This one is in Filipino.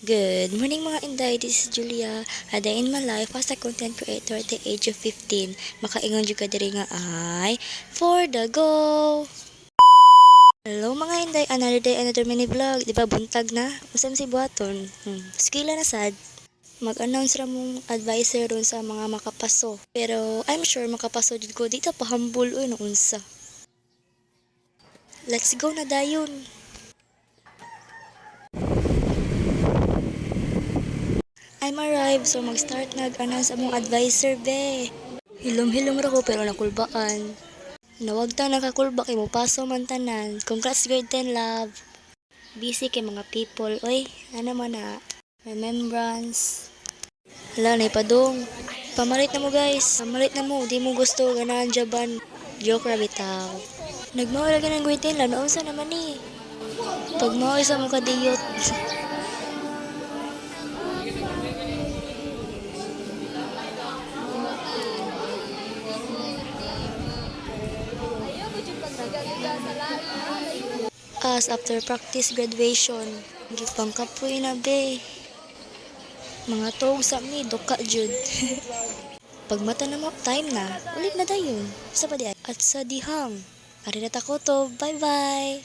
Good morning mga Inday, this is Julia. A day in my life as a content creator at the age of 15. Makaingon jud ka diri nga ay for the go. Hello mga Inday, another day, another mini vlog. Di ba buntag na? Usam si buhaton. Skila na sad. Mag-announce ra mong advisor ron sa mga makapaso. Pero I'm sure makapaso jud ko. Di ta pa humble no unsa. Let's go na dayon. I'm arrived, so mag-start nag-announce among advisor be. Hilom-hilom ra ko pero nakulbaan. Nawagta nakakulba kay mo paso man tanan. Congrats grade 10 love. Busy kay mga people. Oy, ano man na. Remembrance. Hala, na ipadong. Pamalit na mo guys. Pamalit na mo. Di mo gusto ganahan jaban. Joke ra bitaw. Nagmawala ka ng grade 10 la. Naunsa naman ni. Pag mawala sa mga kadiyot. As after practice graduation. Gipangkapoy na be. Mga tog sa mi, doka jud. Pag mata na mo, time na. Ulit na dayon. Sa pa di ay? At sa dihang. Ari na takoto. Bye-bye.